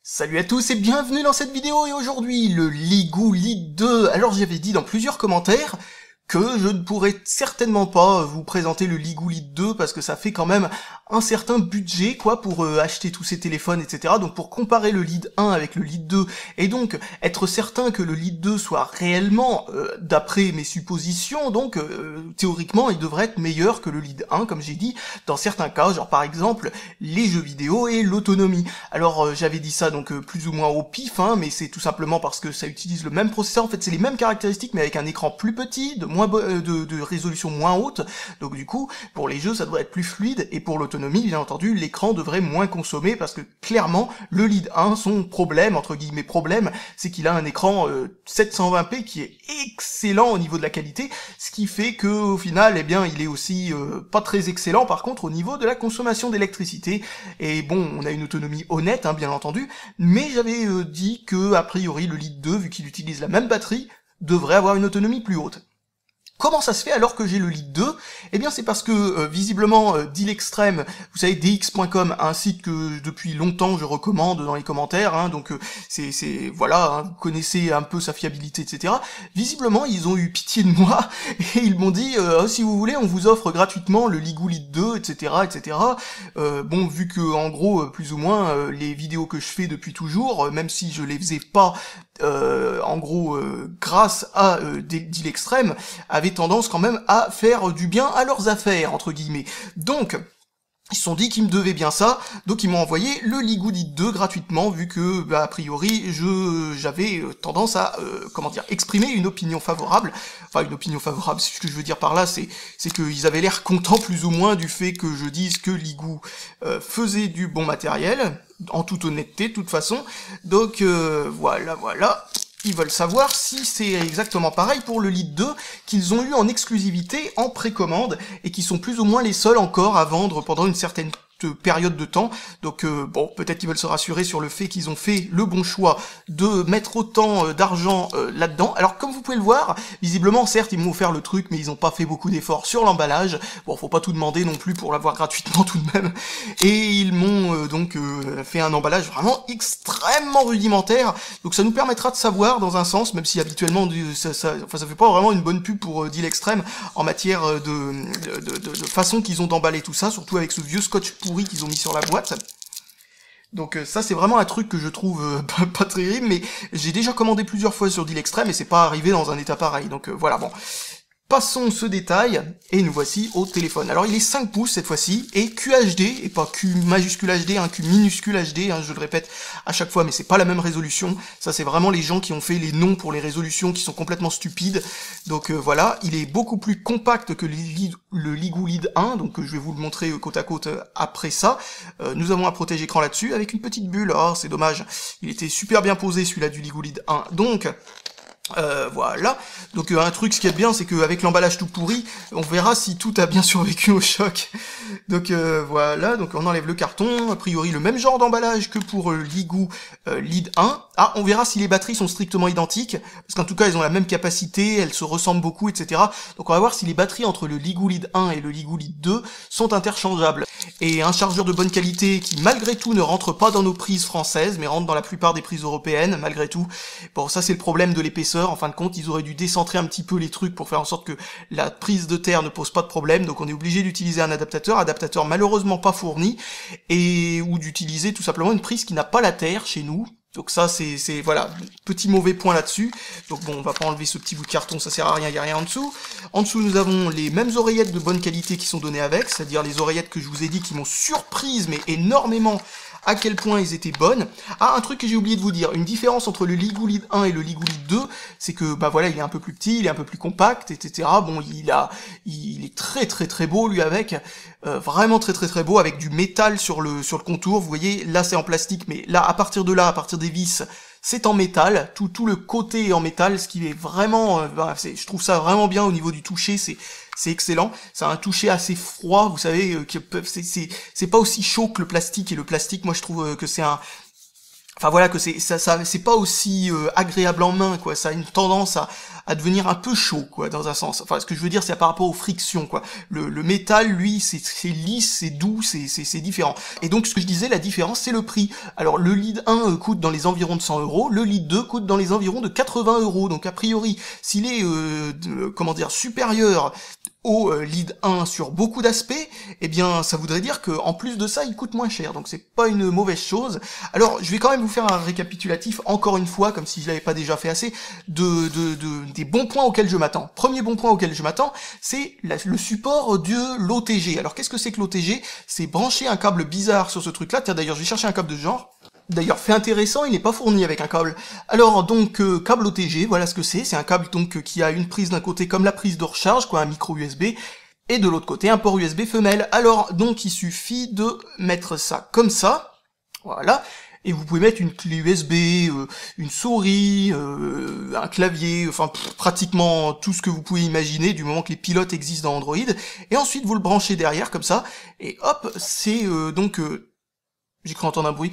Salut à tous et bienvenue dans cette vidéo et aujourd'hui le Ligoo Lead 2. Alors j'avais dit dans plusieurs commentaires que je ne pourrais certainement pas vous présenter le Ligoo Lead 2 parce que ça fait quand même un certain budget quoi pour acheter tous ces téléphones etc. Donc pour comparer le Lead 1 avec le Lead 2 et donc être certain que le Lead 2 soit réellement d'après mes suppositions donc théoriquement il devrait être meilleur que le Lead 1 comme j'ai dit dans certains cas, genre par exemple les jeux vidéo et l'autonomie. Alors j'avais dit ça donc plus ou moins au pif mais c'est tout simplement parce que ça utilise le même processeur, en fait c'est les mêmes caractéristiques mais avec un écran plus petit, de résolution moins haute, donc du coup pour les jeux ça devrait être plus fluide et pour l'autonomie bien entendu l'écran devrait moins consommer parce que clairement le Lead 1 son problème, entre guillemets problème, c'est qu'il a un écran 720p qui est excellent au niveau de la qualité, ce qui fait que au final eh bien il est aussi pas très excellent par contre au niveau de la consommation d'électricité. Et bon on a une autonomie honnête bien entendu, mais j'avais dit que a priori le Lead 2 vu qu'il utilise la même batterie devrait avoir une autonomie plus haute. Comment ça se fait alors que j'ai le Lead 2? Eh bien c'est parce que visiblement Deal Extreme, vous savez dx.com, un site que depuis longtemps je recommande dans les commentaires, donc c'est voilà, vous connaissez un peu sa fiabilité, etc. Visiblement ils ont eu pitié de moi et ils m'ont dit oh, si vous voulez on vous offre gratuitement le Ligoo Lead 2, etc. etc. Bon vu que en gros plus ou moins les vidéos que je fais depuis toujours, même si je les faisais pas en gros grâce à Deal Extreme, avaient tendance quand même à faire du bien à leurs affaires, entre guillemets. Donc, ils se sont dit qu'ils me devaient bien ça, donc ils m'ont envoyé le Ligoo Lead 2 gratuitement, vu que, a priori, j'avais tendance à, exprimer une opinion favorable. Enfin, une opinion favorable, ce que je veux dire par là, c'est qu'ils avaient l'air contents plus ou moins du fait que je dise que Ligoo faisait du bon matériel, en toute honnêteté, de toute façon. Donc, voilà. Ils veulent savoir si c'est exactement pareil pour le Lead 2 qu'ils ont eu en exclusivité en précommande et qui sont plus ou moins les seuls encore à vendre pendant une certaine période de temps. Donc bon, peut-être qu'ils veulent se rassurer sur le fait qu'ils ont fait le bon choix de mettre autant d'argent là-dedans. Alors comme vous pouvez le voir, visiblement certes ils m'ont offert le truc mais ils ont pas fait beaucoup d'efforts sur l'emballage. Bon, faut pas tout demander non plus pour l'avoir gratuitement tout de même. Et ils m'ont donc fait un emballage vraiment extrêmement rudimentaire. Donc ça nous permettra de savoir dans un sens, même si habituellement ça fait pas vraiment une bonne pub pour Deal Extreme en matière de façon qu'ils ont d'emballer tout ça, surtout avec ce vieux scotch pourri qu'ils ont mis sur la boîte. Donc ça c'est vraiment un truc que je trouve pas terrible, mais j'ai déjà commandé plusieurs fois sur Deal Extreme et c'est pas arrivé dans un état pareil, donc voilà, bon. Passons ce détail, et nous voici au téléphone. Alors il est 5 pouces cette fois-ci, et QHD, et pas Q majuscule HD, Q minuscule HD, je le répète à chaque fois, mais c'est pas la même résolution. Ça c'est vraiment les gens qui ont fait les noms pour les résolutions qui sont complètement stupides. Donc voilà, il est beaucoup plus compact que le Ligoo Lead 1, donc je vais vous le montrer côte à côte après ça. Nous avons un protège-écran là-dessus, avec une petite bulle, oh c'est dommage. Il était super bien posé celui-là du Ligoo Lead 1, donc... voilà, donc un truc, ce qui est bien, c'est qu'avec l'emballage tout pourri, on verra si tout a bien survécu au choc. Donc voilà, donc on enlève le carton, a priori le même genre d'emballage que pour Ligoo Lead 1. Ah, on verra si les batteries sont strictement identiques, parce qu'en tout cas elles ont la même capacité, elles se ressemblent beaucoup, etc. Donc on va voir si les batteries entre le Ligoo Lead 1 et le Ligoo Lead 2 sont interchangeables. Et un chargeur de bonne qualité qui malgré tout ne rentre pas dans nos prises françaises, mais rentre dans la plupart des prises européennes, malgré tout. Bon, ça c'est le problème de l'épaisseur. En fin de compte, ils auraient dû décentrer un petit peu les trucs pour faire en sorte que la prise de terre ne pose pas de problème, donc on est obligé d'utiliser un adaptateur malheureusement pas fourni, et ou d'utiliser tout simplement une prise qui n'a pas la terre chez nous. Donc ça c'est voilà, petit mauvais point là-dessus. Donc bon, on va pas enlever ce petit bout de carton, ça sert à rien, il y a rien en dessous. En dessous nous avons les mêmes oreillettes de bonne qualité qui sont données avec, c'est-à-dire les oreillettes que je vous ai dit qui m'ont surprise mais énormément à quel point ils étaient bonnes. Ah, un truc que j'ai oublié de vous dire, une différence entre le Ligoo Lead 1 et le Ligoo Lead 2, c'est que voilà, il est un peu plus petit, il est un peu plus compact, etc. Bon, il est très très très beau lui avec, vraiment très très très beau avec du métal sur le contour. Vous voyez, là c'est en plastique, mais là à partir de là, à partir des vis, c'est en métal, tout le côté est en métal, ce qui est vraiment, je trouve ça vraiment bien au niveau du toucher, c'est excellent. Ça a un toucher assez froid, vous savez, c'est pas aussi chaud que le plastique, et le plastique, moi je trouve que c'est Enfin voilà, que c'est pas aussi agréable en main, quoi. Ça a une tendance à devenir un peu chaud, quoi, dans un sens. Enfin, ce que je veux dire, c'est par rapport aux frictions, quoi. Le métal, lui, c'est lisse, c'est doux, c'est différent. Et donc, ce que je disais, la différence, c'est le prix. Alors, le lead 1 coûte dans les environs de 100 euros, le lead 2 coûte dans les environs de 80 euros. Donc, a priori, s'il est, comment dire, supérieur au lead 1 sur beaucoup d'aspects, eh bien ça voudrait dire que en plus de ça il coûte moins cher, donc c'est pas une mauvaise chose. Alors je vais quand même vous faire un récapitulatif encore une fois, comme si je l'avais pas déjà fait assez, des bons points auxquels je m'attends. Premier bon point auquel je m'attends, c'est le support de l'OTG. Alors qu'est-ce que c'est que l'OTG? C'est brancher un câble bizarre sur ce truc là. Tiens, d'ailleurs je vais chercher un câble de ce genre. D'ailleurs, fait intéressant, il n'est pas fourni avec un câble. Alors donc câble OTG, voilà ce que c'est un câble donc qui a une prise d'un côté comme la prise de recharge, quoi, un micro USB, et de l'autre côté un port USB femelle. Alors donc il suffit de mettre ça comme ça, voilà, et vous pouvez mettre une clé USB, une souris, un clavier, enfin pratiquement tout ce que vous pouvez imaginer du moment que les pilotes existent dans Android, et ensuite vous le branchez derrière comme ça, et hop, c'est j'ai cru entendre un bruit,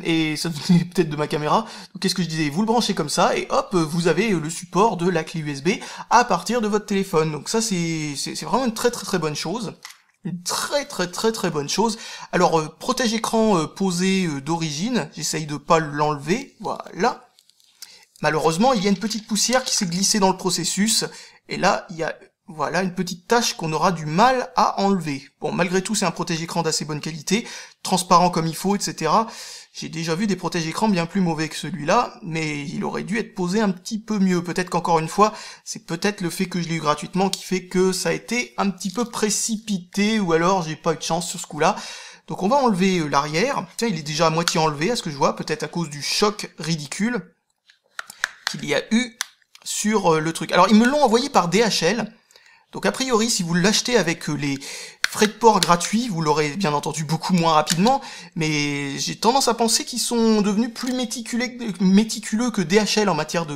et ça venait peut-être de ma caméra. Donc qu'est-ce que je disais? Vous le branchez comme ça, et hop, vous avez le support de la clé USB à partir de votre téléphone. Donc ça, c'est vraiment une très très très bonne chose. Une très très très très bonne chose. Alors, protège-écran posé d'origine, j'essaye de pas l'enlever, voilà. Malheureusement, il y a une petite poussière qui s'est glissée dans le processus, et là, il y a... Voilà, une petite tache qu'on aura du mal à enlever. Bon, malgré tout, c'est un protège-écran d'assez bonne qualité, transparent comme il faut, etc. J'ai déjà vu des protège-écrans bien plus mauvais que celui-là, mais il aurait dû être posé un petit peu mieux. Peut-être qu'encore une fois, c'est peut-être le fait que je l'ai eu gratuitement qui fait que ça a été un petit peu précipité, ou alors j'ai pas eu de chance sur ce coup-là. Donc on va enlever l'arrière. Tiens, il est déjà à moitié enlevé, à ce que je vois, peut-être à cause du choc ridicule qu'il y a eu sur le truc. Alors, ils me l'ont envoyé par DHL. Donc a priori, si vous l'achetez avec les frais de port gratuits, vous l'aurez bien entendu beaucoup moins rapidement, mais j'ai tendance à penser qu'ils sont devenus plus méticuleux que DHL en matière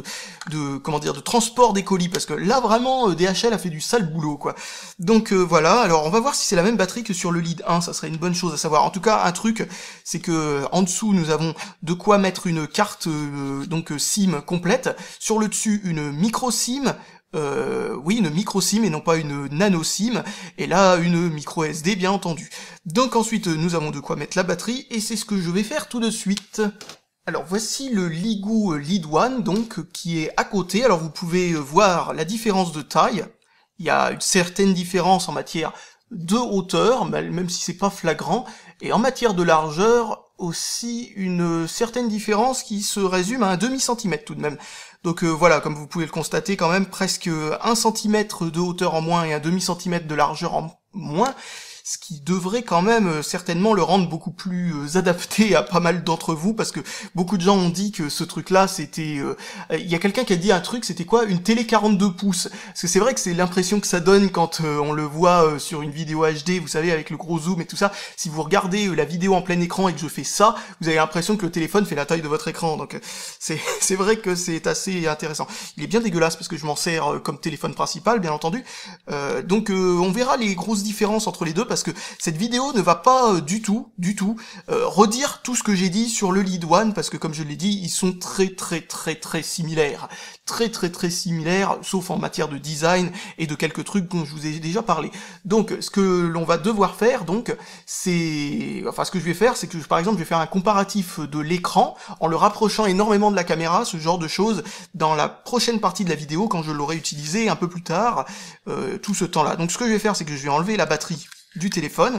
comment dire, de transport des colis, parce que là vraiment DHL a fait du sale boulot, quoi. Donc voilà, alors on va voir si c'est la même batterie que sur le lead 1, ça serait une bonne chose à savoir. En tout cas, un truc, c'est que en dessous nous avons de quoi mettre une carte donc SIM complète, sur le dessus une micro SIM. Oui, une micro SIM et non pas une nano SIM, et là une micro SD bien entendu. Donc ensuite nous avons de quoi mettre la batterie, et c'est ce que je vais faire tout de suite. Alors voici le Ligoo Lead 1 donc qui est à côté. Alors vous pouvez voir la différence de taille. Il y a une certaine différence en matière de hauteur, même si c'est pas flagrant, et en matière de largeur aussi une certaine différence qui se résume à un demi-centimètre tout de même. Donc voilà, comme vous pouvez le constater quand même, presque 1 centimètre de hauteur en moins et un demi-centimètre de largeur en moins, ce qui devrait quand même certainement le rendre beaucoup plus adapté à pas mal d'entre vous, parce que beaucoup de gens ont dit que ce truc-là, c'était... Il y a quelqu'un qui a dit un truc, c'était quoi? Une télé 42 pouces. Parce que c'est vrai que c'est l'impression que ça donne quand on le voit sur une vidéo HD, vous savez, avec le gros zoom et tout ça. Si vous regardez la vidéo en plein écran et que je fais ça, vous avez l'impression que le téléphone fait la taille de votre écran. Donc c'est vrai que c'est assez intéressant. Il est bien dégueulasse parce que je m'en sers comme téléphone principal, bien entendu. Donc on verra les grosses différences entre les deux, parce que cette vidéo ne va pas du tout redire tout ce que j'ai dit sur le Lead 1, parce que comme je l'ai dit, ils sont très similaires. Très similaires, sauf en matière de design et de quelques trucs dont je vous ai déjà parlé. Donc ce que l'on va devoir faire, donc, c'est... Enfin ce que je vais faire, c'est que par exemple je vais faire un comparatif de l'écran en le rapprochant énormément de la caméra, ce genre de choses, dans la prochaine partie de la vidéo, quand je l'aurai utilisé un peu plus tard, tout ce temps-là. Donc ce que je vais faire, c'est que je vais enlever la batterie du téléphone,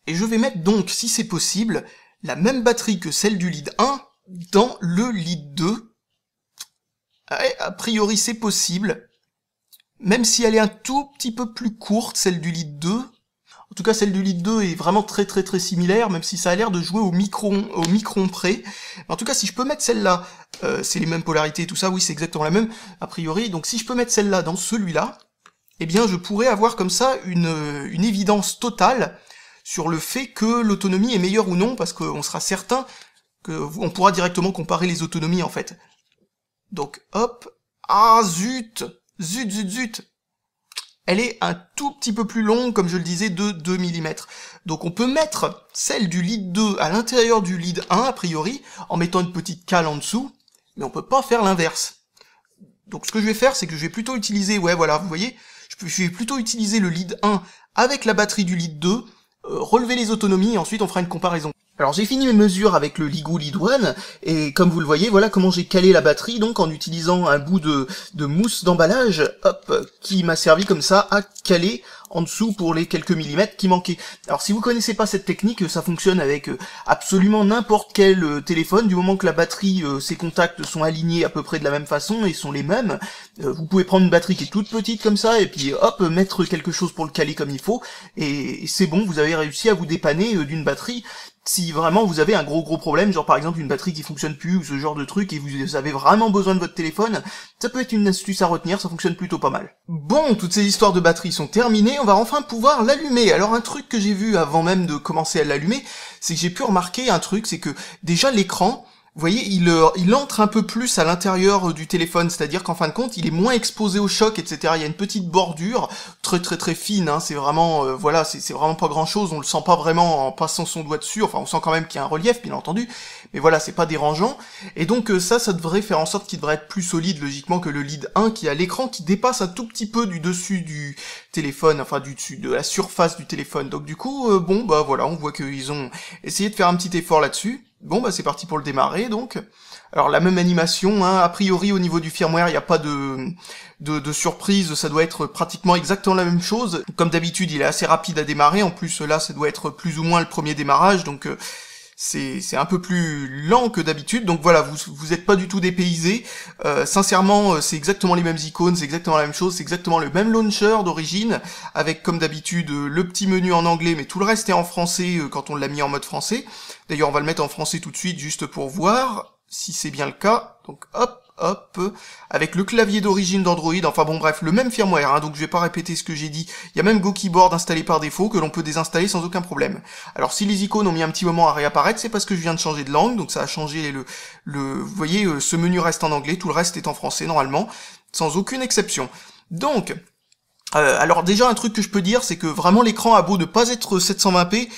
et je vais mettre donc, si c'est possible, la même batterie que celle du Lead 1 dans le Lead 2. Ouais, a priori c'est possible, même si elle est un tout petit peu plus courte, celle du Lead 2. En tout cas, celle du Lead 2 est vraiment très similaire, même si ça a l'air de jouer au micron près. En tout cas, si je peux mettre celle-là, c'est les mêmes polarités et tout ça, oui, c'est exactement la même, a priori. Donc si je peux mettre celle-là dans celui-là, eh bien je pourrais avoir comme ça une évidence totale sur le fait que l'autonomie est meilleure ou non, parce qu'on sera certain qu'on pourra directement comparer les autonomies en fait. Donc hop, ah zut. elle est un tout petit peu plus longue, comme je le disais, de 2 mm. Donc on peut mettre celle du lead 2 à l'intérieur du lead 1, a priori, en mettant une petite cale en dessous, mais on peut pas faire l'inverse. Donc ce que je vais faire, c'est que je vais plutôt utiliser, ouais voilà, vous voyez, je vais plutôt utiliser le lead 1 avec la batterie du lead 2, relever les autonomies, et ensuite on fera une comparaison. Alors j'ai fini mes mesures avec le Ligoo Lead 1, et comme vous le voyez, voilà comment j'ai calé la batterie, donc en utilisant un bout de mousse d'emballage, hop, qui m'a servi comme ça à caler en dessous pour les quelques millimètres qui manquaient. Alors si vous connaissez pas cette technique, ça fonctionne avec absolument n'importe quel téléphone, du moment que la batterie, ses contacts sont alignés à peu près de la même façon et sont les mêmes. Vous pouvez prendre une batterie qui est toute petite comme ça, et puis hop, mettre quelque chose pour le caler comme il faut, et c'est bon, vous avez réussi à vous dépanner d'une batterie. Si vraiment vous avez un gros problème, genre par exemple une batterie qui fonctionne plus ou ce genre de truc et vous avez vraiment besoin de votre téléphone, ça peut être une astuce à retenir, ça fonctionne plutôt pas mal. Bon, toutes ces histoires de batterie sont terminées, on va enfin pouvoir l'allumer. Alors un truc que j'ai vu avant même de commencer à l'allumer, c'est que j'ai pu remarquer un truc, c'est que déjà l'écran, vous voyez, il entre un peu plus à l'intérieur du téléphone, c'est-à-dire qu'en fin de compte, il est moins exposé au choc, etc. Il y a une petite bordure très fine, hein, c'est vraiment, voilà, c'est vraiment pas grand-chose, on le sent pas vraiment en passant son doigt dessus, enfin on sent quand même qu'il y a un relief, bien entendu, mais voilà, c'est pas dérangeant, et donc ça devrait faire en sorte qu'il devrait être plus solide, logiquement, que le lead 1, qui a l'écran qui dépasse un tout petit peu du dessus du téléphone, enfin du dessus, de la surface du téléphone, donc du coup, bon, bah voilà, on voit qu'ils ont essayé de faire un petit effort là-dessus. Bon bah c'est parti pour le démarrer donc. Alors la même animation, hein, a priori au niveau du firmware il n'y a pas de surprise, ça doit être pratiquement exactement la même chose. Comme d'habitude il est assez rapide à démarrer, en plus là ça doit être plus ou moins le premier démarrage, donc c'est un peu plus lent que d'habitude, donc voilà, vous êtes pas du tout dépaysé. Sincèrement, c'est exactement les mêmes icônes, c'est exactement la même chose, c'est exactement le même launcher d'origine, avec comme d'habitude le petit menu en anglais, mais tout le reste est en français quand on l'a mis en mode français. D'ailleurs, on va le mettre en français tout de suite, juste pour voir si c'est bien le cas. Donc hop, avec le clavier d'origine d'Android, enfin bon bref, le même firmware, hein, donc je vais pas répéter ce que j'ai dit. Il y a même GoKeyboard installé par défaut, que l'on peut désinstaller sans aucun problème. Alors si les icônes ont mis un petit moment à réapparaître, c'est parce que je viens de changer de langue, donc ça a changé vous voyez, ce menu reste en anglais, tout le reste est en français normalement, sans aucune exception. Donc, alors déjà un truc que je peux dire, c'est que vraiment l'écran a beau ne pas être 720p,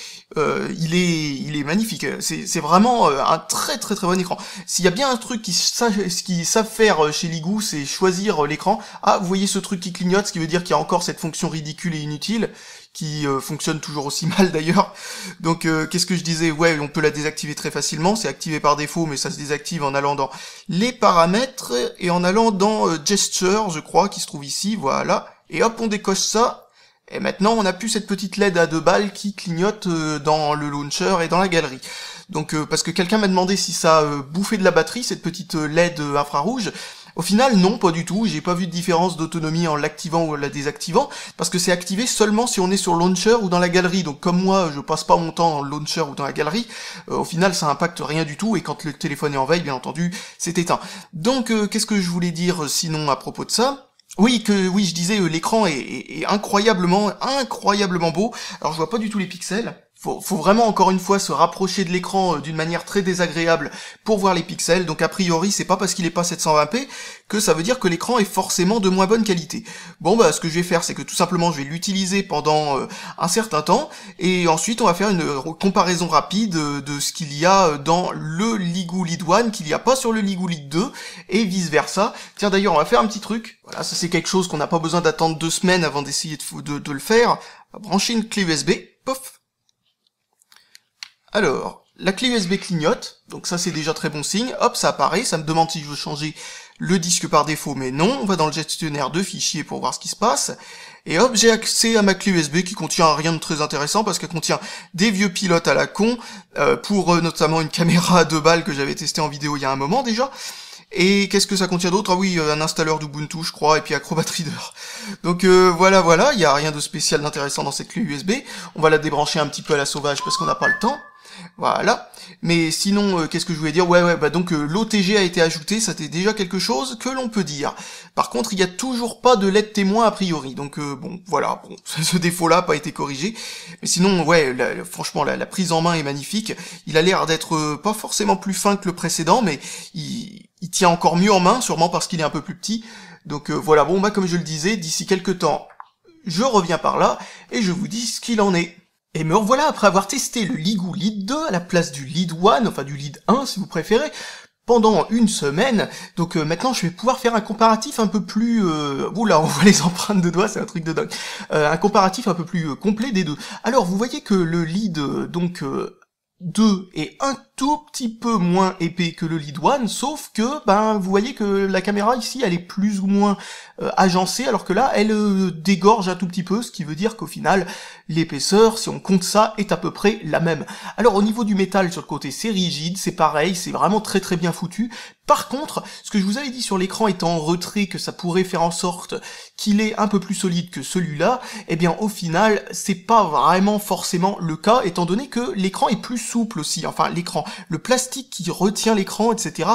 il est magnifique. C'est vraiment un très bon écran. S'il y a bien un truc qu'ils savent faire chez Ligoo, c'est choisir l'écran. Ah, vous voyez ce truc qui clignote, ce qui veut dire qu'il y a encore cette fonction ridicule et inutile qui fonctionne toujours aussi mal d'ailleurs. Donc qu'est-ce que je disais? Ouais, on peut la désactiver très facilement, c'est activé par défaut, mais ça se désactive en allant dans les paramètres et en allant dans Gesture, je crois, qui se trouve ici, voilà. Et hop, on décoche ça, et maintenant on a plus cette petite LED à 2 balles qui clignote dans le launcher et dans la galerie. Donc parce que quelqu'un m'a demandé si ça bouffait de la batterie, cette petite LED infrarouge. Au final, non, pas du tout, j'ai pas vu de différence d'autonomie en l'activant ou en la désactivant, parce que c'est activé seulement si on est sur le launcher ou dans la galerie, donc comme moi, je passe pas mon temps dans le launcher ou dans la galerie, au final, ça impacte rien du tout, et quand le téléphone est en veille, bien entendu, c'est éteint. Donc, qu'est-ce que je voulais dire sinon à propos de ça ? Oui, je disais, l'écran est incroyablement beau. Alors je vois pas du tout les pixels. Faut vraiment encore une fois se rapprocher de l'écran d'une manière très désagréable pour voir les pixels. Donc a priori, c'est pas parce qu'il est pas 720p que ça veut dire que l'écran est forcément de moins bonne qualité. Bon bah ce que je vais faire, c'est que tout simplement je vais l'utiliser pendant un certain temps et ensuite on va faire une comparaison rapide de ce qu'il y a dans le Ligoo Lead 1 qu'il n'y a pas sur le Ligoo Lead 2 et vice versa. Tiens d'ailleurs, on va faire un petit truc. Voilà, ça c'est quelque chose qu'on n'a pas besoin d'attendre 2 semaines avant d'essayer de le faire. On va brancher une clé USB. Pof. Alors, la clé USB clignote, donc ça c'est déjà très bon signe, hop, ça apparaît, ça me demande si je veux changer le disque par défaut, mais non, on va dans le gestionnaire de fichiers pour voir ce qui se passe, et hop, j'ai accès à ma clé USB qui contient rien de très intéressant, parce qu'elle contient des vieux pilotes à la con, pour notamment une caméra à 2 balles que j'avais testé en vidéo il y a un moment déjà. Et qu'est-ce que ça contient d'autre? Ah oui, un installeur d'Ubuntu, je crois, et puis Acrobat Reader. Donc voilà, il y a rien de spécial d'intéressant dans cette clé USB. On va la débrancher un petit peu à la sauvage parce qu'on n'a pas le temps. Voilà. Mais sinon, qu'est-ce que je voulais dire? Bah donc l'OTG a été ajouté, ça c'était déjà quelque chose que l'on peut dire. Par contre, il n'y a toujours pas de LED témoin a priori. Donc bon, voilà, bon, ce défaut-là n'a pas été corrigé. Mais sinon, ouais, franchement, la prise en main est magnifique. Il a l'air d'être pas forcément plus fin que le précédent, mais il tient encore mieux en main, sûrement parce qu'il est un peu plus petit. Donc voilà, bon, bah comme je le disais, d'ici quelques temps, je reviens par là, et je vous dis ce qu'il en est. Et me revoilà après avoir testé le Ligoo Lead 2 à la place du Lead 1, enfin du Lead 1 si vous préférez, pendant une semaine. Donc maintenant je vais pouvoir faire un comparatif un peu plus... Oula, on voit les empreintes de doigts, c'est un truc de dingue. Un comparatif un peu plus complet des deux. Alors vous voyez que le Lead 2 est un tout petit peu moins épais que le Lead 1, sauf que, vous voyez que la caméra ici, elle est plus ou moins agencée, alors que là, elle dégorge un tout petit peu, ce qui veut dire qu'au final, l'épaisseur, si on compte ça, est à peu près la même. Alors au niveau du métal sur le côté, c'est rigide, c'est pareil, c'est vraiment très très bien foutu. Par contre, ce que je vous avais dit sur l'écran étant en retrait, que ça pourrait faire en sorte qu'il est un peu plus solide que celui-là, eh bien au final, c'est pas vraiment forcément le cas, étant donné que l'écran est plus souple aussi, enfin l'écran, le plastique qui retient l'écran, etc.,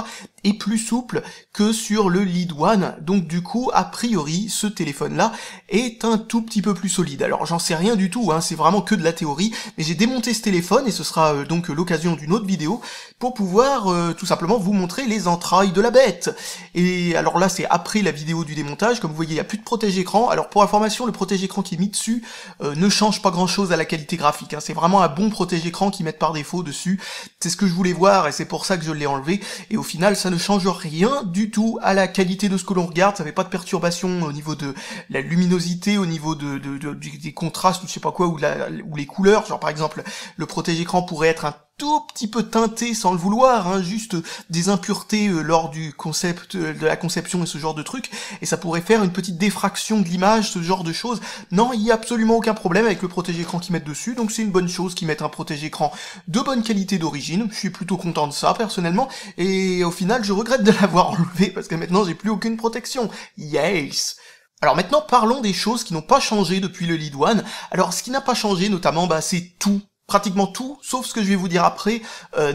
est plus souple que sur le Lead 1, donc du coup, a priori, ce téléphone-là est un tout petit peu plus solide. Alors j'en sais rien du tout, c'est vraiment que de la théorie, mais j'ai démonté ce téléphone, et ce sera donc l'occasion d'une autre vidéo, pour pouvoir tout simplement vous montrer les entrailles de la bête. Et alors là, c'est après la vidéo du démontage, comme vous voyez, il n'y a plus de protège-écran. Alors pour information, le protège-écran qui est mis dessus ne change pas grand-chose à la qualité graphique, c'est vraiment un bon protège-écran qu'ils mettent par défaut dessus. C'est ce que je voulais voir, et c'est pour ça que je l'ai enlevé, et au final, ça ne change rien du tout à la qualité de ce que l'on regarde, ça fait pas de perturbation au niveau de la luminosité, au niveau des contrastes, ou je sais pas quoi, ou les couleurs, genre par exemple, le protège-écran pourrait être un tout petit peu teinté sans le vouloir, juste des impuretés lors du concept, de la conception et ce genre de trucs, et ça pourrait faire une petite défraction de l'image, ce genre de choses. Non, il y a absolument aucun problème avec le protège-écran qu'ils mettent dessus, donc c'est une bonne chose qu'ils mettent un protège-écran de bonne qualité d'origine. Je suis plutôt content de ça personnellement, et au final je regrette de l'avoir enlevé parce que maintenant j'ai plus aucune protection. Yes. Alors maintenant parlons des choses qui n'ont pas changé depuis le Lead 1. Alors ce qui n'a pas changé notamment, c'est tout. Pratiquement tout, sauf ce que je vais vous dire après,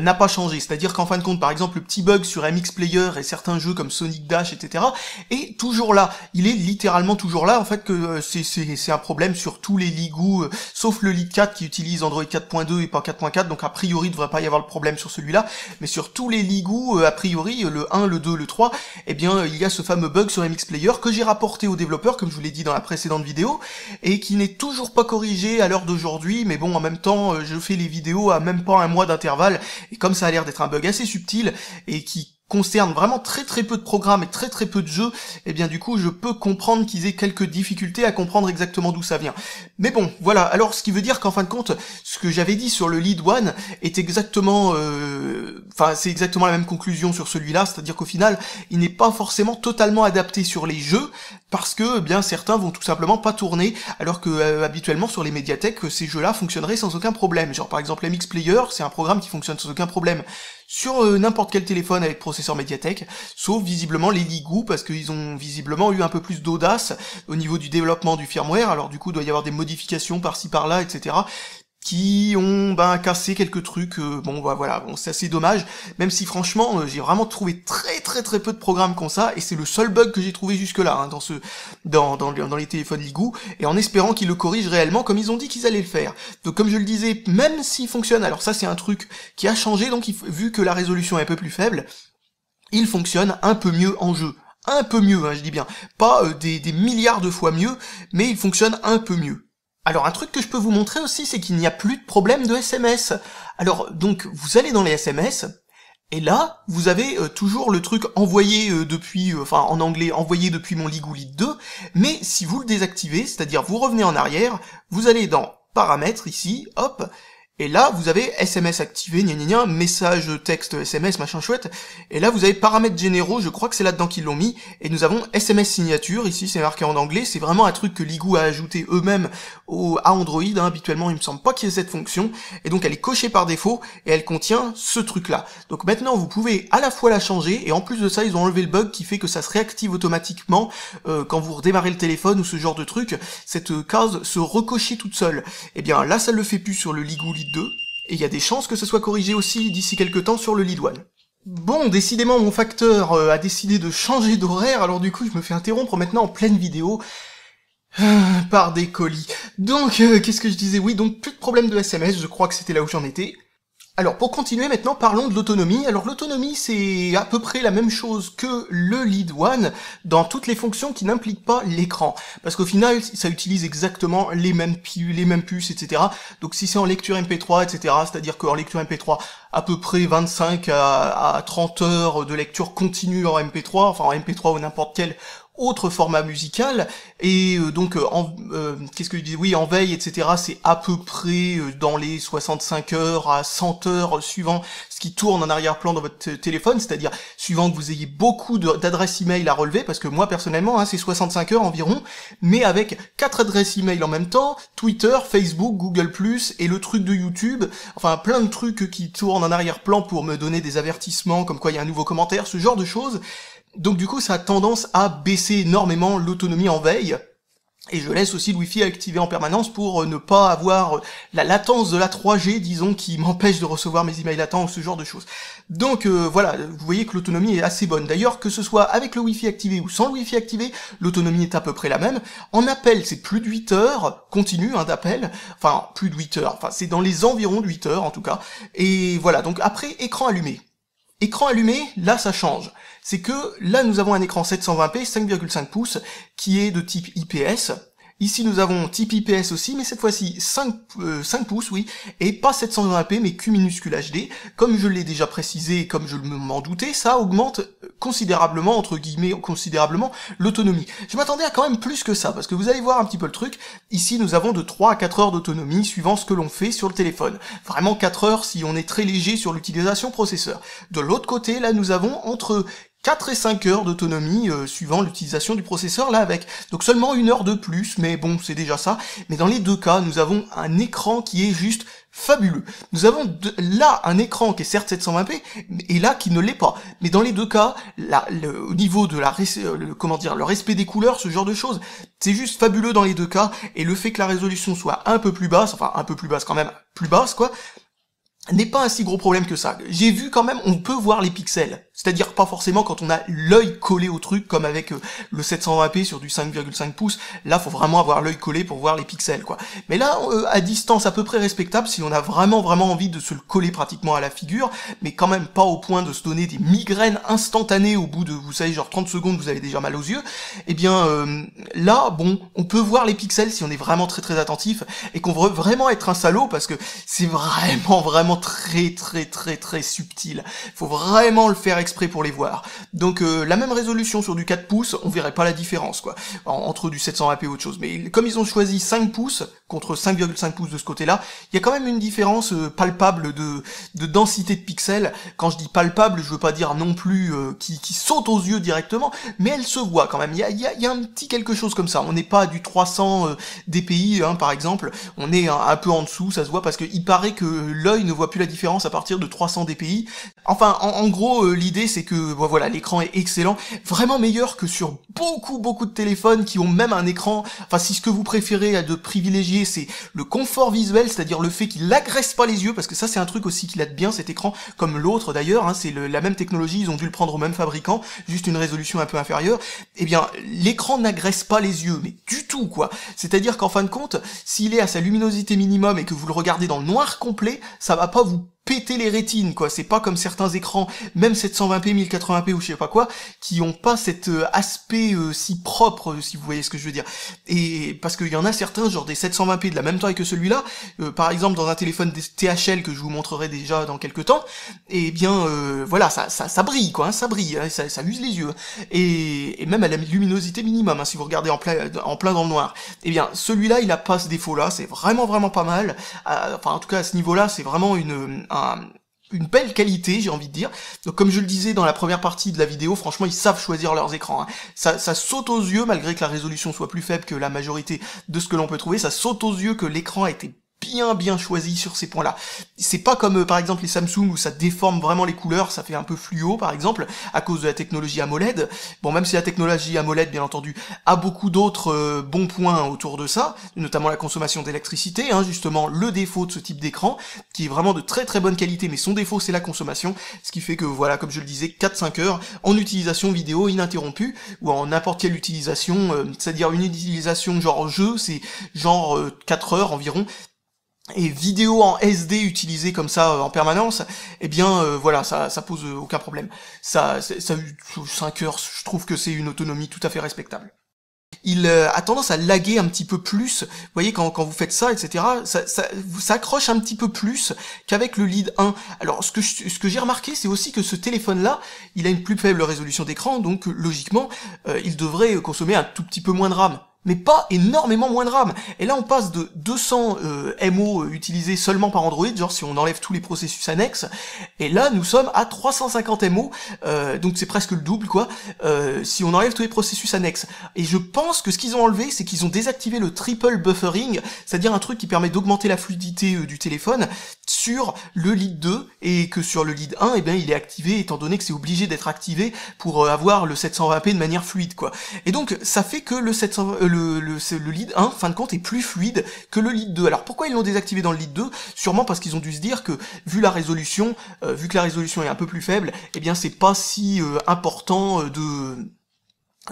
n'a pas changé. C'est-à-dire qu'en fin de compte, par exemple, le petit bug sur MX Player et certains jeux comme Sonic Dash, etc., est toujours là. Il est littéralement toujours là, en fait, que c'est un problème sur tous les Ligoo, sauf le Lead 4 qui utilise Android 4.2 et pas 4.4, donc a priori, il devrait pas y avoir le problème sur celui-là, mais sur tous les Ligoo, a priori, le 1, le 2, le 3, eh bien, il y a ce fameux bug sur MX Player que j'ai rapporté aux développeurs, comme je vous l'ai dit dans la précédente vidéo, et qui n'est toujours pas corrigé à l'heure d'aujourd'hui, mais bon, en même temps, je fais les vidéos à même pas un mois d'intervalle, et comme ça a l'air d'être un bug assez subtil, et qui concerne vraiment très très peu de programmes et très très peu de jeux, et bien du coup je peux comprendre qu'ils aient quelques difficultés à comprendre exactement d'où ça vient. Mais bon, voilà, alors ce qui veut dire qu'en fin de compte, ce que j'avais dit sur le Lead 1 est exactement... c'est exactement la même conclusion sur celui-là, c'est-à-dire qu'au final, il n'est pas forcément totalement adapté sur les jeux, parce que bien certains vont tout simplement pas tourner, alors que habituellement sur les médiathèques, ces jeux-là fonctionneraient sans aucun problème. Genre par exemple MX Player, c'est un programme qui fonctionne sans aucun problème sur n'importe quel téléphone avec processeur médiathèque, sauf visiblement les Ligoo, parce qu'ils ont visiblement eu un peu plus d'audace au niveau du développement du firmware, alors du coup il doit y avoir des modifications par-ci par-là, etc., qui ont cassé quelques trucs, voilà, c'est assez dommage, même si franchement j'ai vraiment trouvé très très très peu de programmes comme ça, et c'est le seul bug que j'ai trouvé jusque là, dans les téléphones Ligoo, et en espérant qu'ils le corrigent réellement comme ils ont dit qu'ils allaient le faire. Donc comme je le disais, même s'il fonctionne, alors ça c'est un truc qui a changé, donc vu que la résolution est un peu plus faible, il fonctionne un peu mieux en jeu. Un peu mieux, je dis bien. Pas des milliards de fois mieux, mais il fonctionne un peu mieux. Alors un truc que je peux vous montrer aussi, c'est qu'il n'y a plus de problème de SMS. Alors donc vous allez dans les SMS, et là vous avez toujours le truc envoyé depuis, en anglais envoyé depuis mon Ligoo Lead 2, mais si vous le désactivez, c'est-à-dire vous revenez en arrière, vous allez dans paramètres ici, hop, et là, vous avez SMS activé, message, texte, SMS, machin chouette, et là, vous avez paramètres généraux, je crois que c'est là-dedans qu'ils l'ont mis, et nous avons SMS signature, ici c'est marqué en anglais, c'est vraiment un truc que Ligoo a ajouté eux-mêmes à Android, habituellement il me semble pas qu'il y ait cette fonction, et donc elle est cochée par défaut, et elle contient ce truc-là. Donc maintenant, vous pouvez à la fois la changer, et en plus de ça, ils ont enlevé le bug qui fait que ça se réactive automatiquement, quand vous redémarrez le téléphone ou ce genre de truc, cette case se recochait toute seule. Et bien là, ça le fait plus sur le Ligoo Lead 2, et il y a des chances que ce soit corrigé aussi d'ici quelques temps sur le Lead 1. Bon, décidément mon facteur a décidé de changer d'horaire, alors du coup je me fais interrompre maintenant en pleine vidéo par des colis. Donc, qu'est-ce que je disais? Oui, donc plus de problème de SMS, je crois que c'était là où j'en étais. Alors pour continuer maintenant, parlons de l'autonomie. Alors l'autonomie c'est à peu près la même chose que le Lead One dans toutes les fonctions qui n'impliquent pas l'écran. Parce qu'au final ça utilise exactement les mêmes puces, etc. Donc si c'est en lecture MP3, etc., c'est-à-dire qu'en lecture MP3, à peu près 25 à 30 heures de lecture continue en MP3, enfin en MP3 ou n'importe quel autre format musical, et qu'est-ce que je dis, oui, en veille, etc., c'est à peu près dans les 65 heures à 100 heures suivant ce qui tourne en arrière-plan dans votre téléphone, c'est-à-dire suivant que vous ayez beaucoup d'adresses email à relever, parce que moi personnellement c'est 65 heures environ, mais avec 4 adresses email en même temps, Twitter, Facebook, Google+, et le truc de YouTube, enfin plein de trucs qui tournent en arrière-plan pour me donner des avertissements comme quoi il y a un nouveau commentaire, ce genre de choses. Donc du coup ça a tendance à baisser énormément l'autonomie en veille, et je laisse aussi le Wi-Fi activé en permanence pour ne pas avoir la latence de la 3G, disons, qui m'empêche de recevoir mes emails à temps ou ce genre de choses. Donc voilà, vous voyez que l'autonomie est assez bonne. D'ailleurs, que ce soit avec le Wi-Fi activé ou sans le Wi-Fi activé, l'autonomie est à peu près la même. En appel, c'est plus de 8 heures, continu d'appel, enfin plus de 8 heures, enfin c'est dans les environs de 8 heures en tout cas. Et voilà, donc après, écran allumé. Écran allumé, là ça change. C'est que là nous avons un écran 720p 5,5 pouces qui est de type IPS. Ici nous avons type IPS aussi, mais cette fois-ci 5 pouces, oui, et pas 720p mais Q minuscule HD. Comme je l'ai déjà précisé et comme je m'en doutais, ça augmente considérablement, entre guillemets, considérablement l'autonomie. Je m'attendais à quand même plus que ça, parce que vous allez voir un petit peu le truc. Ici nous avons de 3 à 4 heures d'autonomie suivant ce que l'on fait sur le téléphone. Vraiment 4 heures si on est très léger sur l'utilisation processeur. De l'autre côté, là nous avons entre 4 et 5 heures d'autonomie suivant l'utilisation du processeur là avec. Donc seulement 1 heure de plus, mais bon, c'est déjà ça. Mais dans les deux cas, nous avons un écran qui est juste fabuleux. Nous avons là un écran qui est certes 720p, et là qui ne l'est pas. Mais dans les deux cas, là, au niveau de le respect des couleurs, ce genre de choses, c'est juste fabuleux dans les deux cas, et le fait que la résolution soit un peu plus basse, enfin un peu plus basse quand même, plus basse quoi, n'est pas un si gros problème que ça. J'ai vu quand même, on peut voir les pixels. C'est-à-dire pas forcément quand on a l'œil collé au truc, comme avec le 720p sur du 5,5 pouces. Là, faut vraiment avoir l'œil collé pour voir les pixels, quoi. Mais là, à distance à peu près respectable, si on a vraiment envie de se le coller pratiquement à la figure, mais quand même pas au point de se donner des migraines instantanées au bout de, vous savez, genre 30 secondes, vous avez déjà mal aux yeux, eh bien, là, bon, on peut voir les pixels si on est vraiment très attentif, et qu'on veut vraiment être un salaud, parce que c'est vraiment très subtil. Faut vraiment le faire exprès pour les voir. Donc la même résolution sur du 4 pouces, on verrait pas la différence quoi, entre du 720p et autre chose. Mais comme ils ont choisi 5 pouces contre 5,5 pouces de ce côté-là, il y a quand même une différence palpable de densité de pixels. Quand je dis palpable, je veux pas dire non plus qui saute aux yeux directement, mais elle se voit quand même. Il y a un petit quelque chose comme ça. On n'est pas à du 300 dpi par exemple, on est un peu en dessous, ça se voit parce que il paraît que l'œil ne voit plus la différence à partir de 300 dpi. Enfin, en gros, l'idée c'est que voilà, l'écran est excellent, vraiment meilleur que sur beaucoup de téléphones qui ont même un écran. Enfin, si ce que vous préférez de privilégier, c'est le confort visuel, c'est-à-dire le fait qu'il agresse pas les yeux, parce que ça c'est un truc aussi qu'il a de bien cet écran, comme l'autre d'ailleurs, c'est la même technologie, ils ont dû le prendre au même fabricant, juste une résolution un peu inférieure. Eh bien, l'écran n'agresse pas les yeux, mais du tout quoi. C'est-à-dire qu'en fin de compte, s'il est à sa luminosité minimum et que vous le regardez dans le noir complet, ça va pas vous péter les rétines quoi, c'est pas comme certains écrans, même 720p, 1080p ou je sais pas quoi, qui ont pas cet aspect si propre, si vous voyez ce que je veux dire. Et parce qu'il y en a certains, genre des 720p de la même taille que celui-là, par exemple dans un téléphone THL que je vous montrerai déjà dans quelques temps, et bien voilà, ça brille quoi, ça brille, ça use les yeux, et même à la luminosité minimum, si vous regardez en plein dans le noir. Et bien celui-là il a pas ce défaut là, c'est vraiment pas mal, enfin en tout cas à ce niveau là c'est vraiment une belle qualité, j'ai envie de dire. Donc comme je le disais dans la première partie de la vidéo, franchement ils savent choisir leurs écrans. Ça saute aux yeux, malgré que la résolution soit plus faible que la majorité de ce que l'on peut trouver, ça saute aux yeux que l'écran a été bien choisi sur ces points-là. C'est pas comme par exemple les Samsung où ça déforme vraiment les couleurs, ça fait un peu fluo par exemple, à cause de la technologie AMOLED. Bon, même si la technologie AMOLED, bien entendu, a beaucoup d'autres bons points autour de ça, notamment la consommation d'électricité, justement le défaut de ce type d'écran, qui est vraiment de très bonne qualité, mais son défaut c'est la consommation, ce qui fait que voilà, comme je le disais, 4-5 heures en utilisation vidéo ininterrompue, ou en n'importe quelle utilisation, c'est-à-dire une utilisation genre jeu, c'est genre 4 heures environ. et vidéo en SD utilisée comme ça en permanence, eh bien voilà, ça pose aucun problème. Ça 5 heures, je trouve que c'est une autonomie tout à fait respectable. Il a tendance à laguer un petit peu plus, vous voyez quand vous faites ça, etc., ça accroche un petit peu plus qu'avec le Lead 1. Alors ce que j'ai remarqué, c'est aussi que ce téléphone-là, il a une plus faible résolution d'écran, donc logiquement, il devrait consommer un tout petit peu moins de RAM. Mais pas énormément moins de RAM. Et là, on passe de 200 MO utilisés seulement par Android, genre si on enlève tous les processus annexes, et là, nous sommes à 350 MO, donc c'est presque le double, quoi, si on enlève tous les processus annexes. Et je pense que ce qu'ils ont enlevé, c'est qu'ils ont désactivé le triple buffering, c'est-à-dire un truc qui permet d'augmenter la fluidité du téléphone sur le Lead 2, et que sur le Lead 1, eh bien, il est activé, étant donné que c'est obligé d'être activé pour avoir le 720p de manière fluide, quoi. Et donc, ça fait que le Lead 1, fin de compte, est plus fluide que le Lead 2. Alors pourquoi ils l'ont désactivé dans le Lead 2? Sûrement parce qu'ils ont dû se dire que, vu que la résolution est un peu plus faible, eh bien c'est pas si important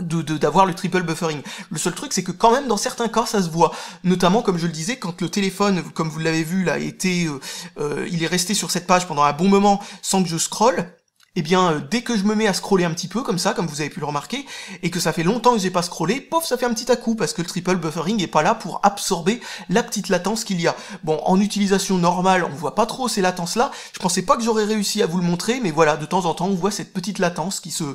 d'avoir le triple buffering. Le seul truc, c'est que quand même, dans certains cas, ça se voit. Notamment, comme je le disais, quand le téléphone, comme vous l'avez vu, là, il est resté sur cette page pendant un bon moment sans que je scrolle. Eh bien, dès que je me mets à scroller un petit peu, comme ça, comme vous avez pu le remarquer, et que ça fait longtemps que j'ai pas scrollé, pof, ça fait un petit à-coup, parce que le triple buffering est pas là pour absorber la petite latence qu'il y a. Bon, en utilisation normale, on voit pas trop ces latences-là, je pensais pas que j'aurais réussi à vous le montrer, mais voilà, de temps en temps, on voit cette petite latence qui se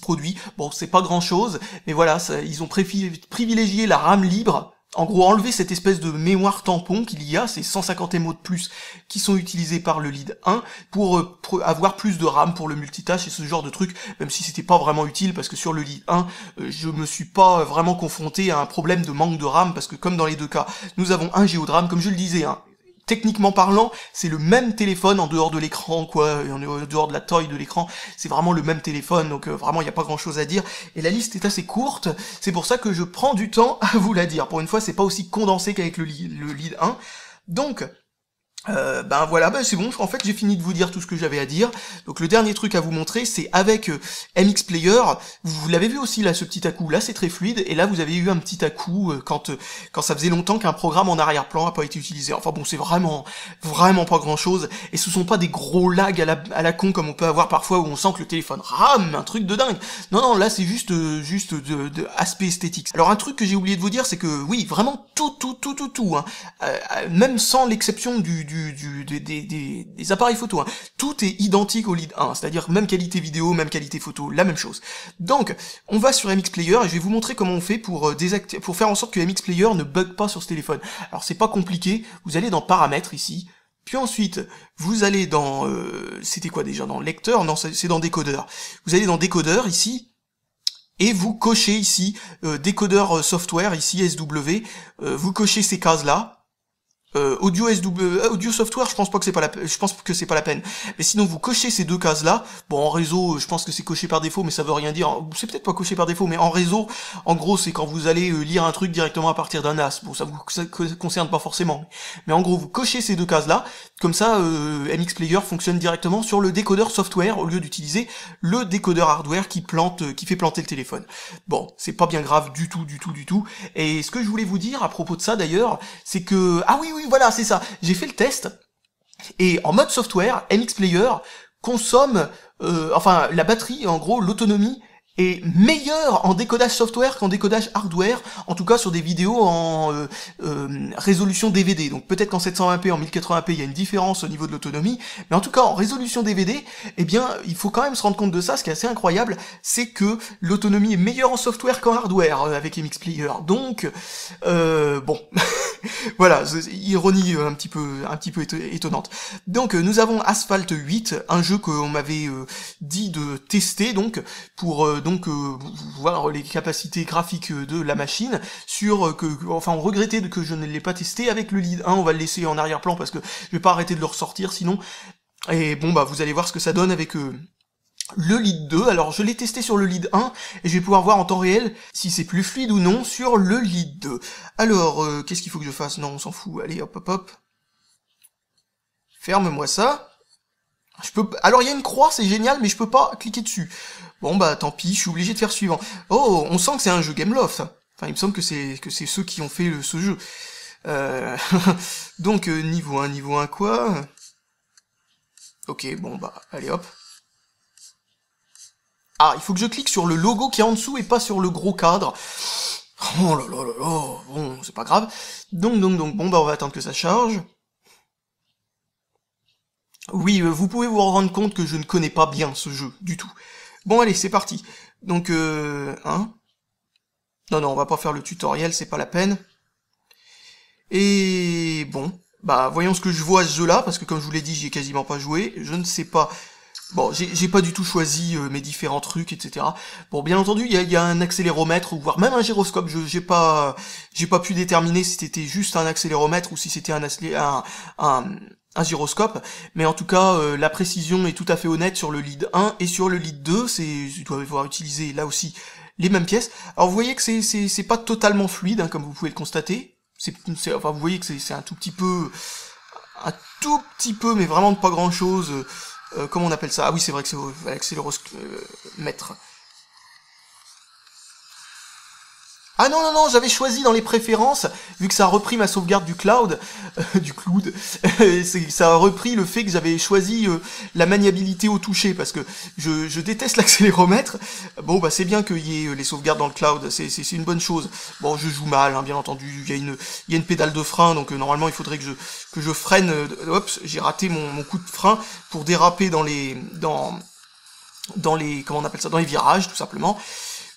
produit. Bon, c'est pas grand-chose, mais voilà, ils ont privilégié la RAM libre. En gros, enlever cette espèce de mémoire tampon qu'il y a, ces 150 MO de plus qui sont utilisés par le Lead 1 pour avoir plus de RAM pour le multitâche et ce genre de truc, même si c'était pas vraiment utile parce que sur le Lead 1, je me suis pas vraiment confronté à un problème de manque de RAM parce que comme dans les deux cas, nous avons 1 Go de RAM, comme je le disais, hein. Techniquement parlant, c'est le même téléphone en dehors de l'écran, quoi, en dehors de la taille de l'écran, c'est vraiment le même téléphone, donc vraiment il n'y a pas grand chose à dire, et la liste est assez courte, c'est pour ça que je prends du temps à vous la dire. Pour une fois, c'est pas aussi condensé qu'avec le Lead 1, donc... ben voilà, c'est bon, en fait j'ai fini de vous dire tout ce que j'avais à dire. Donc le dernier truc à vous montrer, c'est avec MX Player. Vous l'avez vu aussi là, ce petit à-coup, là c'est très fluide, et là vous avez eu un petit à-coup quand ça faisait longtemps qu'un programme en arrière-plan a pas été utilisé. Enfin bon, c'est vraiment pas grand-chose, et ce sont pas des gros lags à la con comme on peut avoir parfois où on sent que le téléphone rame, un truc de dingue. Non, là c'est juste de aspect esthétique. Alors un truc que j'ai oublié de vous dire, c'est que oui, vraiment tout, hein, même sans l'exception des appareils photo, hein. Tout est identique au Lead 1, c'est-à-dire même qualité vidéo, même qualité photo, la même chose. Donc, on va sur MX Player et je vais vous montrer comment on fait pour faire en sorte que MX Player ne bug pas sur ce téléphone. Alors c'est pas compliqué, vous allez dans Paramètres ici, puis ensuite, vous allez dans... c'était quoi déjà? Dans Lecteur? Non, c'est dans Décodeur. Vous allez dans Décodeur ici, et vous cochez ici, Décodeur Software, ici SW, vous cochez ces cases-là. Audio software, je pense que c'est pas la peine. Mais sinon, vous cochez ces deux cases-là. Bon, en réseau, je pense que c'est coché par défaut, mais ça veut rien dire. C'est peut-être pas coché par défaut, mais en réseau, en gros, c'est quand vous allez lire un truc directement à partir d'un NAS. Bon, ça concerne pas forcément. Mais en gros, vous cochez ces deux cases-là. Comme ça, MX Player fonctionne directement sur le décodeur software au lieu d'utiliser le décodeur hardware qui fait planter le téléphone. Bon, c'est pas bien grave du tout. Et ce que je voulais vous dire à propos de ça d'ailleurs, c'est que... Ah oui, voilà, c'est ça. J'ai fait le test, et en mode software, MX Player consomme... la batterie, en gros, l'autonomie est meilleure en décodage software qu'en décodage hardware, en tout cas sur des vidéos en résolution DVD. Donc peut-être qu'en 720p, en 1080p, il y a une différence au niveau de l'autonomie, mais en tout cas en résolution DVD, eh bien, il faut quand même se rendre compte de ça. Ce qui est assez incroyable, c'est que l'autonomie est meilleure en software qu'en hardware avec MX Player. Donc, bon, voilà, ironie un petit peu étonnante. Donc nous avons Asphalt 8, un jeu qu'on m'avait dit de tester, donc pour voir les capacités graphiques de la machine, on regrettait que je ne l'ai pas testé avec le Lead 1, on va le laisser en arrière-plan parce que je vais pas arrêter de le ressortir sinon, et bon vous allez voir ce que ça donne avec le Lead 2, alors je l'ai testé sur le Lead 1, et je vais pouvoir voir en temps réel si c'est plus fluide ou non sur le Lead 2. Alors, qu'est-ce qu'il faut que je fasse? Non, on s'en fout, allez hop. Ferme-moi ça. Alors il y a une croix, c'est génial, mais je peux pas cliquer dessus. Bon tant pis, je suis obligé de faire suivant. Oh, on sent que c'est un jeu Gameloft. Enfin, il me semble que c'est ceux qui ont fait ce jeu. Donc niveau 1 quoi. Ok, bon bah allez hop. Ah, il faut que je clique sur le logo qui est en dessous et pas sur le gros cadre. Oh là là là là, bon, c'est pas grave. Donc, bon bah on va attendre que ça charge. Oui, vous pouvez vous rendre compte que je ne connais pas bien ce jeu, du tout. Bon allez, c'est parti. Donc, hein. Non, on va pas faire le tutoriel, c'est pas la peine. Et bon, bah voyons ce que je vois à ce jeu-là, parce que comme je vous l'ai dit, j'y ai quasiment pas joué. Je ne sais pas. Bon, j'ai pas du tout choisi mes différents trucs, etc. Bon, bien entendu, il y a un accéléromètre, ou voire même un gyroscope. J'ai pas pu déterminer si c'était juste un accéléromètre ou si c'était un gyroscope. Mais en tout cas, la précision est tout à fait honnête sur le lead 1 et sur le lead 2. Je dois devoir utiliser là aussi les mêmes pièces. Alors vous voyez que c'est pas totalement fluide, hein, comme vous pouvez le constater. Enfin, vous voyez que c'est un tout petit peu, mais vraiment pas grand chose. Comment on appelle ça? Ah oui, c'est vrai que c'est accéléromètre. Ah non, j'avais choisi dans les préférences, vu que ça a repris ma sauvegarde du cloud, ça a repris le fait que j'avais choisi la maniabilité au toucher, parce que je déteste l'accéléromètre. Bon bah c'est bien qu'il y ait les sauvegardes dans le cloud, c'est une bonne chose. Bon, je joue mal, hein, bien entendu, il y a une pédale de frein, donc normalement il faudrait que je freine. Oups, j'ai raté mon coup de frein pour déraper dans les comment on appelle ça, dans les virages, tout simplement.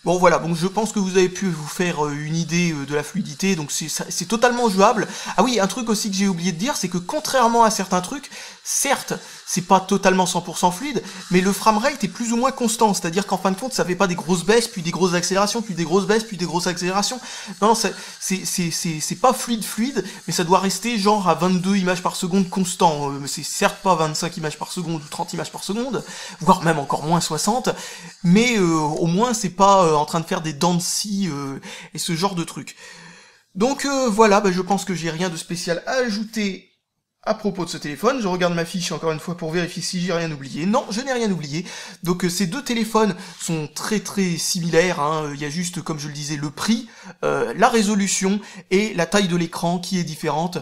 Bon voilà, donc je pense que vous avez pu vous faire une idée de la fluidité, donc c'est totalement jouable. Ah oui, un truc aussi que j'ai oublié de dire, c'est que contrairement à certains trucs, certes, c'est pas totalement 100% fluide, mais le framerate est plus ou moins constant, c'est-à-dire qu'en fin de compte, ça fait pas des grosses baisses, puis des grosses accélérations, puis des grosses baisses, puis des grosses accélérations. Non, c'est pas fluide, mais ça doit rester genre à 22 images par seconde constant. C'est certes pas 25 images par seconde ou 30 images par seconde, voire même encore moins 60, mais au moins c'est pas en train de faire des dents de scie et ce genre de trucs. Donc voilà, bah, je pense que j'ai rien de spécial à ajouter à propos de ce téléphone. Je regarde ma fiche encore une fois pour vérifier si j'ai rien oublié. Non, je n'ai rien oublié. Donc ces deux téléphones sont très très similaires, hein. Il y a juste, comme je le disais, le prix, la résolution et la taille de l'écran qui est différente.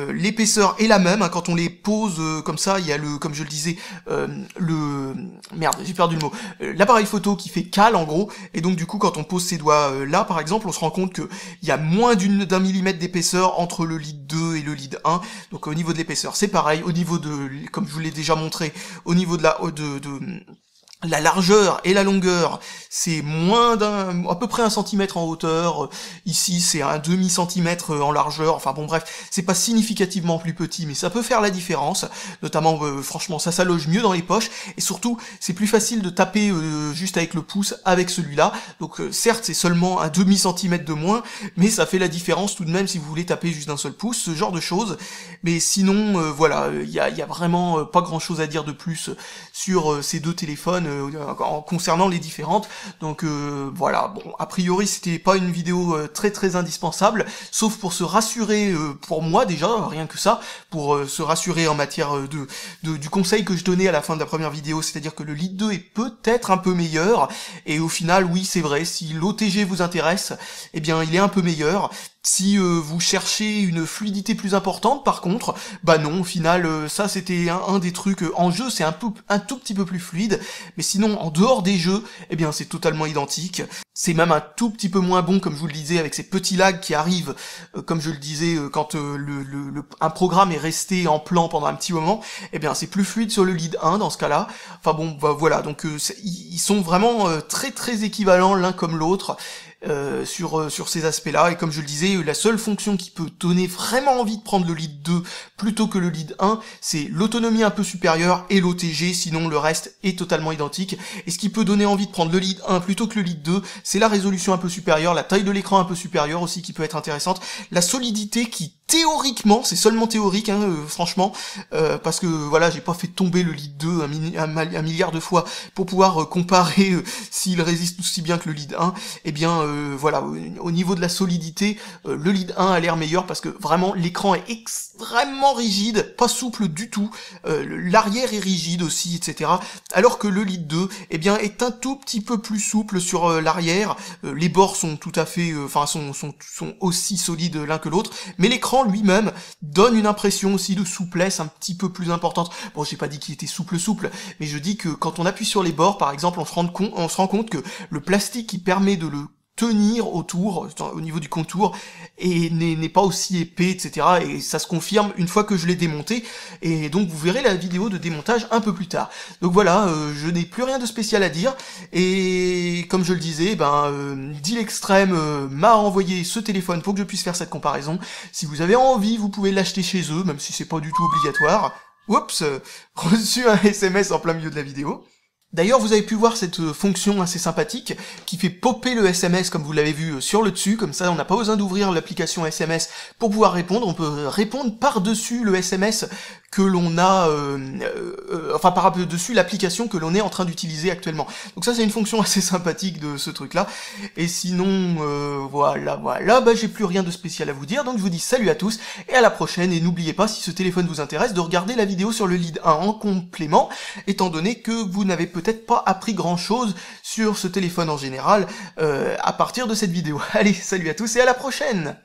L'épaisseur est la même, hein. Quand on les pose comme ça, il y a comme je le disais, merde, j'ai perdu le mot. L'appareil photo qui fait cale en gros, et donc du coup quand on pose ses doigts là par exemple, on se rend compte que il y a moins d'un millimètre d'épaisseur entre le lead 2 et le lead 1. Donc au niveau de l'épaisseur, c'est pareil. Au niveau comme je vous l'ai déjà montré, au niveau de la largeur et la longueur, c'est à peu près 1 centimètre en hauteur. Ici, c'est un demi-centimètre en largeur. Enfin bon, bref, c'est pas significativement plus petit, mais ça peut faire la différence. Notamment, franchement, ça s'alloge mieux dans les poches. Et surtout, c'est plus facile de taper juste avec le pouce avec celui-là. Donc, certes, c'est seulement un demi-centimètre de moins, mais ça fait la différence tout de même si vous voulez taper juste d'un seul pouce, ce genre de choses. Mais sinon, voilà, il y a vraiment pas grand-chose à dire de plus sur ces deux téléphones concernant les différentes. Donc voilà, bon, a priori c'était pas une vidéo très très indispensable, sauf pour se rassurer, pour moi déjà, rien que ça, pour se rassurer en matière du conseil que je donnais à la fin de la première vidéo, c'est-à-dire que le lead 2 est peut-être un peu meilleur, et au final, oui, c'est vrai, si l'OTG vous intéresse, eh bien il est un peu meilleur. Si vous cherchez une fluidité plus importante, par contre, bah non, au final, ça c'était un des trucs en jeu, c'est un tout petit peu plus fluide, mais sinon, en dehors des jeux, eh bien c'est totalement identique. C'est même un tout petit peu moins bon, comme je vous le disais, avec ces petits lags qui arrivent, comme je le disais, quand un programme est resté en plan pendant un petit moment, eh bien c'est plus fluide sur le lead 1 dans ce cas-là. Enfin bon, bah voilà, donc ils sont vraiment très très équivalents l'un comme l'autre. Sur ces aspects-là, et comme je le disais, la seule fonction qui peut donner vraiment envie de prendre le lead 2 plutôt que le lead 1, c'est l'autonomie un peu supérieure et l'OTG, sinon le reste est totalement identique. Et ce qui peut donner envie de prendre le lead 1 plutôt que le lead 2, c'est la résolution un peu supérieure, la taille de l'écran un peu supérieure aussi qui peut être intéressante, la solidité qui théoriquement, c'est seulement théorique, hein, franchement, parce que voilà, j'ai pas fait tomber le lead 2 un milliard de fois pour pouvoir comparer s'il résiste aussi bien que le lead 1, et bien voilà, au niveau de la solidité, le lead 1 a l'air meilleur parce que vraiment l'écran est extrêmement rigide, pas souple du tout, l'arrière est rigide aussi, etc. Alors que le lead 2, eh bien, est un tout petit peu plus souple sur l'arrière, les bords sont tout à fait, sont aussi solides l'un que l'autre, mais l'écran l'écran lui-même donne une impression aussi de souplesse un petit peu plus importante. Bon, j'ai pas dit qu'il était souple, mais je dis que quand on appuie sur les bords, par exemple, on se rend compte que le plastique qui permet de le tenir autour, au niveau du contour, et n'est pas aussi épais, etc. Et ça se confirme une fois que je l'ai démonté, et donc vous verrez la vidéo de démontage un peu plus tard. Donc voilà, je n'ai plus rien de spécial à dire, et comme je le disais, Deal Extreme m'a envoyé ce téléphone pour que je puisse faire cette comparaison. Si vous avez envie, vous pouvez l'acheter chez eux, même si c'est pas du tout obligatoire. Oups, reçu un SMS en plein milieu de la vidéo. D'ailleurs, vous avez pu voir cette fonction assez sympathique qui fait popper le SMS comme vous l'avez vu sur le dessus, comme ça on n'a pas besoin d'ouvrir l'application SMS pour pouvoir répondre, on peut répondre par-dessus le SMS que l'on a, par-dessus l'application que l'on est en train d'utiliser actuellement. Donc ça c'est une fonction assez sympathique de ce truc-là. Et sinon, voilà, j'ai plus rien de spécial à vous dire, donc je vous dis salut à tous et à la prochaine, et n'oubliez pas, si ce téléphone vous intéresse, de regarder la vidéo sur le Lead 1 en complément, étant donné que vous n'avez peut-être pas appris grand-chose sur ce téléphone en général à partir de cette vidéo. Allez, salut à tous et à la prochaine!